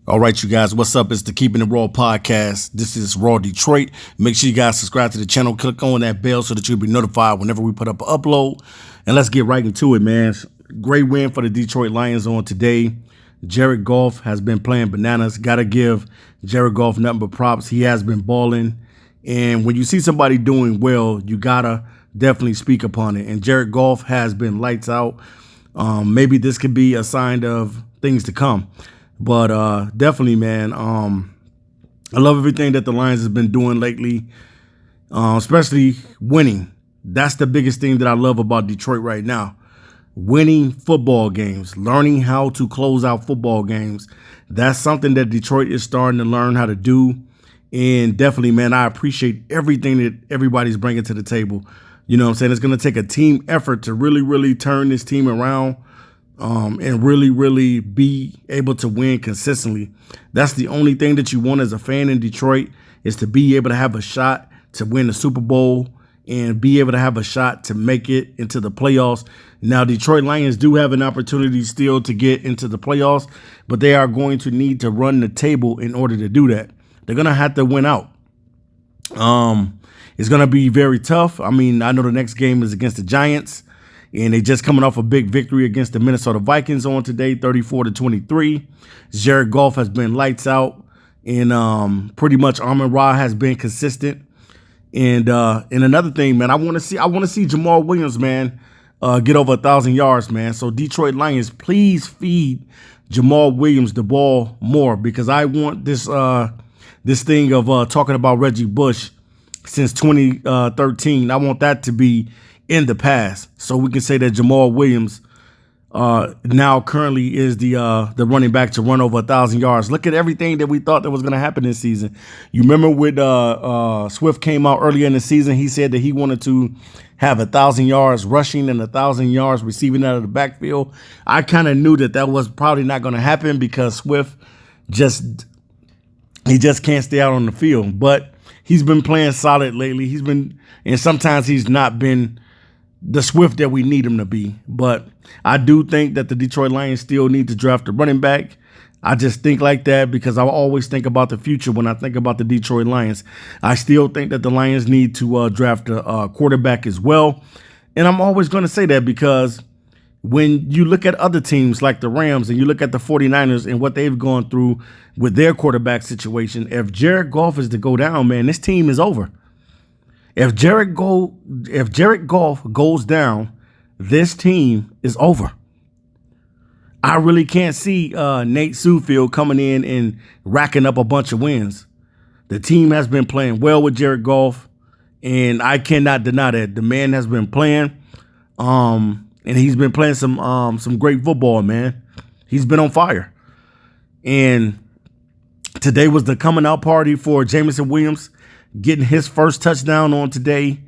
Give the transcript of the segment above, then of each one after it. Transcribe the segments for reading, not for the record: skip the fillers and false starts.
All right, you guys, what's up? It's the Keeping It Raw podcast. This is Raw Detroit. Make sure you guys subscribe to the channel. Click on that bell so that you'll be notified whenever we put up an upload. And let's get right into it, man. Great win for the Detroit Lions on today. Jared Goff has been playing bananas. Got to give Jared Goff nothing but props. He has been balling. And when you see somebody doing well, you got to definitely speak upon it. And Jared Goff has been lights out. Maybe this could be a sign of things to come. But definitely, man, I love everything that the Lions have been doing lately, especially winning. That's the biggest thing that I love about Detroit right now. Winning football games, learning how to close out football games. That's something that Detroit is starting to learn how to do. And definitely, man, I appreciate everything that everybody's bringing to the table. You know what I'm saying? It's going to take a team effort to really turn this team around. And really be able to win consistently. That's the only thing that you want as a fan in Detroit, is to be able to have a shot to win the Super Bowl and be able to have a shot to make it into the playoffs. Now, Detroit Lions do have an opportunity still to get into the playoffs, but they are going to need to run the table in order to do that. They're going to have to win out. It's going to be very tough. I mean, I know the next game is against the Giants. And they just coming off a big victory against the Minnesota Vikings on today, 34-23. Jared Goff has been lights out, and pretty much Amon-Ra has been consistent. And another thing, man, I want to see Jamal Williams, man, get over 1,000 yards, man. So Detroit Lions, please feed Jamal Williams the ball more, because I want this thing of talking about Reggie Bush since 2013. I want that to be in the past, so we can say that Jamal Williams now currently is the running back to run over 1,000 yards. Look at everything that we thought that was going to happen this season. You remember when Swift came out earlier in the season, he said that he wanted to have 1,000 yards rushing and 1,000 yards receiving out of the backfield. I kind of knew that was probably not going to happen, because Swift just can't stay out on the field. But he's been playing solid lately. And sometimes he's not been the Swift that we need him to be. But I do think that the Detroit Lions still need to draft a running back. I just think like that because I always think about the future when I think about the Detroit Lions. I still think that the Lions need to draft a quarterback as well. And I'm always going to say that because when you look at other teams like the Rams and you look at the 49ers and what they've gone through with their quarterback situation, if Jared Goff is to go down, man, this team is over. If Jared Goff goes down, this team is over. I really can't see Nate Sudfeld coming in and racking up a bunch of wins. The team has been playing well with Jared Goff, and I cannot deny that. The man has been playing, and he's been playing some great football, man. He's been on fire. And today was the coming out party for Jameson Williams, getting his first touchdown on today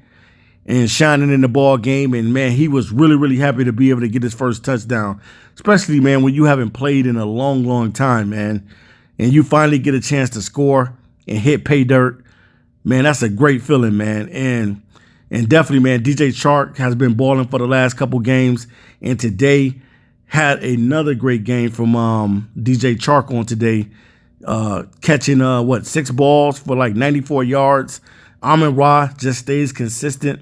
and shining in the ball game. And, man, he was really happy to be able to get his first touchdown, especially, man, when you haven't played in a long time, man, and you finally get a chance to score and hit pay dirt. Man, that's a great feeling, man. And definitely, man, DJ Chark has been balling for the last couple games, and today had another great game from DJ Chark on today. Catching 6 balls for like 94 yards. Amon-Ra just stays consistent,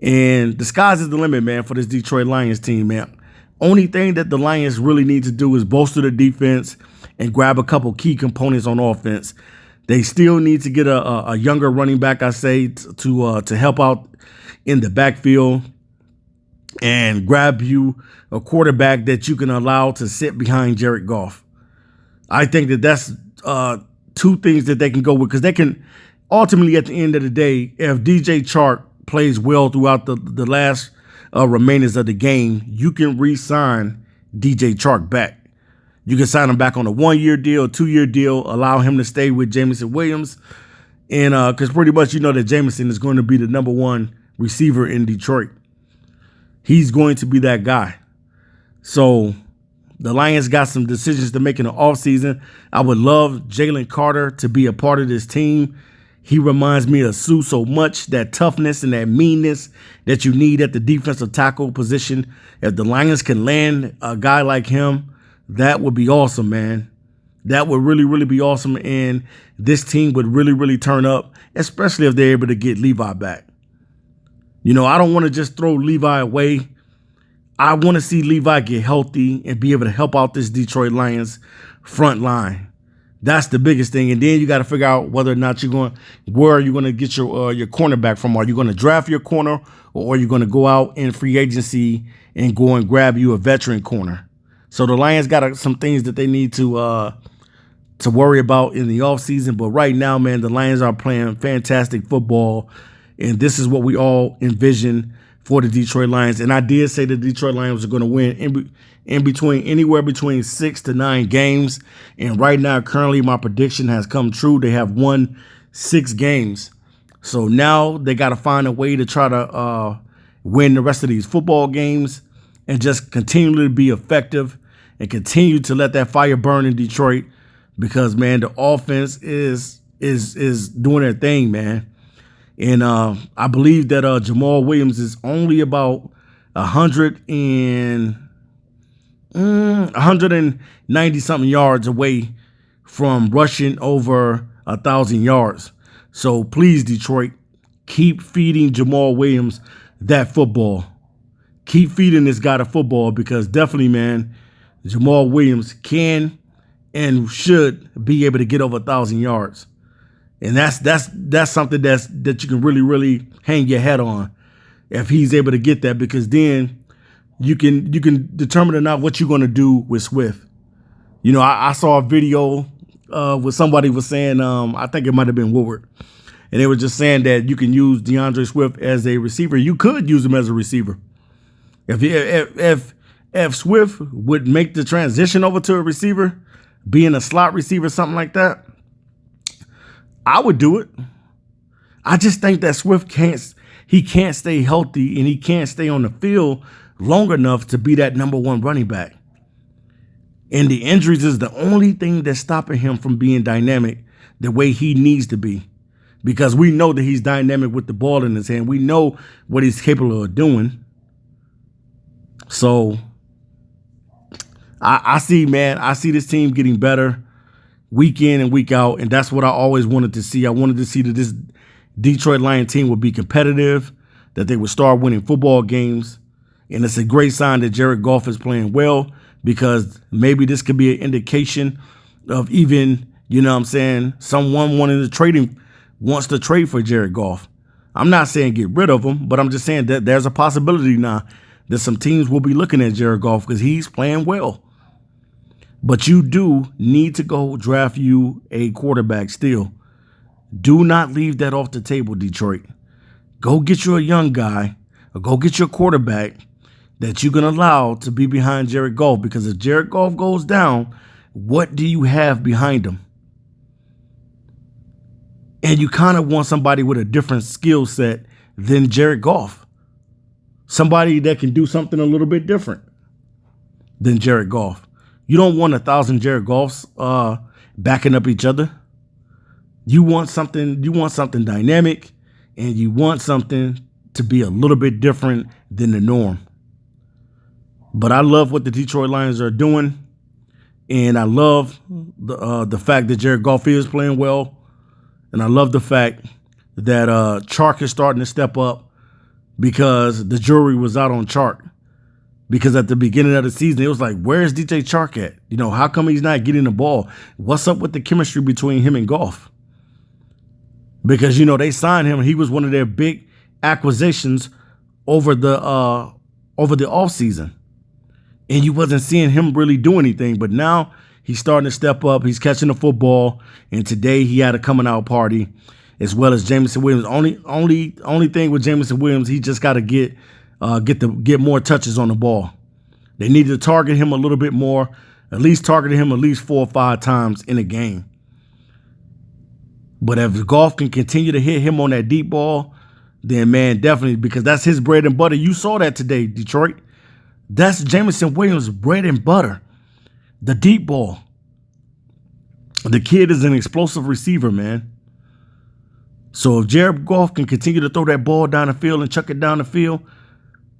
and the sky's is the limit, man, for this Detroit Lions team, man. Only thing that the Lions really need to do is bolster the defense and grab a couple key components on offense. They still need to get a younger running back, I say, to help out in the backfield, and grab you a quarterback that you can allow to sit behind Jared Goff. I think that's two things that they can go with, because they can ultimately, at the end of the day, if DJ Chark plays well throughout the last remainers of the game, you can re-sign DJ Chark back. You can sign him back on a 1-year deal, a 2-year deal, allow him to stay with Jameson Williams, And because pretty much you know that Jameson is going to be the #1 receiver in Detroit. He's going to be that guy. So the Lions got some decisions to make in the offseason. I would love Jalen Carter to be a part of this team. He reminds me of Sue so much, that toughness and that meanness that you need at the defensive tackle position. If the Lions can land a guy like him, that would be awesome, man. That would really, really be awesome. And this team would really, really turn up, especially if they're able to get Levi back. You know, I don't want to just throw Levi away. I want to see Levi get healthy and be able to help out this Detroit Lions front line. That's the biggest thing. And then you got to figure out whether or not where are you going to get your cornerback from? Are you going to draft your corner, or are you going to go out in free agency and go and grab you a veteran corner? So the Lions got some things that they need to worry about in the offseason. But right now, man, the Lions are playing fantastic football. And this is what we all envision for the Detroit Lions. And I did say the Detroit Lions are going to win anywhere between 6 to 9 games. And right now, currently, my prediction has come true. They have won 6 games. So now they got to find a way to try to win the rest of these football games and just continue to be effective and continue to let that fire burn in Detroit, because, man, the offense is doing their thing, man. And I believe that Jamal Williams is only about 190 something yards away from rushing over 1,000 yards. So please, Detroit, keep feeding Jamal Williams that football. Keep feeding this guy the football, because definitely, man, Jamal Williams can and should be able to get over 1,000 yards. And that's something that you can really, really hang your hat on if he's able to get that, because then you can determine or not what you're going to do with Swift. You know, I saw a video where somebody was saying, I think it might have been Woodward, and they were just saying that you can use DeAndre Swift as a receiver. You could use him as a receiver. If Swift would make the transition over to a receiver, being a slot receiver, something like that, I would do it. I just think that Swift can't stay healthy, and he can't stay on the field long enough to be that #1 running back. And the injuries is the only thing that's stopping him from being dynamic the way he needs to be, because we know that he's dynamic with the ball in his hand. We know what he's capable of doing. So I see this team getting better week in and week out, and that's what I always wanted to see. I wanted to see that this Detroit Lion team would be competitive, that they would start winning football games, and it's a great sign that Jared Goff is playing well, because maybe this could be an indication of even, you know what I'm saying, someone wants to trade for Jared Goff. I'm not saying get rid of him, but I'm just saying that there's a possibility now that some teams will be looking at Jared Goff because he's playing well. But you do need to go draft you a quarterback still. Do not leave that off the table, Detroit. Go get you a young guy, or go get your quarterback that you can allow to be behind Jared Goff, because if Jared Goff goes down, what do you have behind him? And you kind of want somebody with a different skill set than Jared Goff. Somebody that can do something a little bit different than Jared Goff. You don't want 1,000 Jared Goffs backing up each other. You want something dynamic, and you want something to be a little bit different than the norm. But I love what the Detroit Lions are doing, and I love the fact that Jared Goff is playing well, and I love the fact that Chark is starting to step up, because the jury was out on Chark. Because at the beginning of the season, it was like, where's DJ Chark at? You know, how come he's not getting the ball? What's up with the chemistry between him and Goff? Because, you know, they signed him. He was one of their big acquisitions over the offseason. And you wasn't seeing him really do anything. But now he's starting to step up. He's catching the football. And today he had a coming out party, as well as Jameson Williams. Only thing with Jameson Williams, he just got to get more touches on the ball. They need to target him a little bit more, at least 4 or 5 times in a game. But if Goff can continue to hit him on that deep ball, then, man, definitely, because that's his bread and butter. You saw that today, Detroit. That's Jameson Williams' bread and butter, the deep ball. The kid is an explosive receiver, man. So if Jared Goff can continue to throw that ball down the field and chuck it down the field,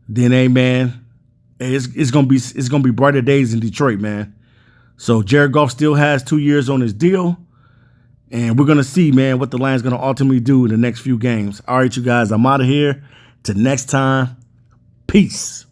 then, hey, man, it's gonna be brighter days in Detroit, man. So Jared Goff still has 2 years on his deal. And we're going to see, man, what the Lions going to ultimately do in the next few games. All right, you guys, I'm out of here. Till next time, peace.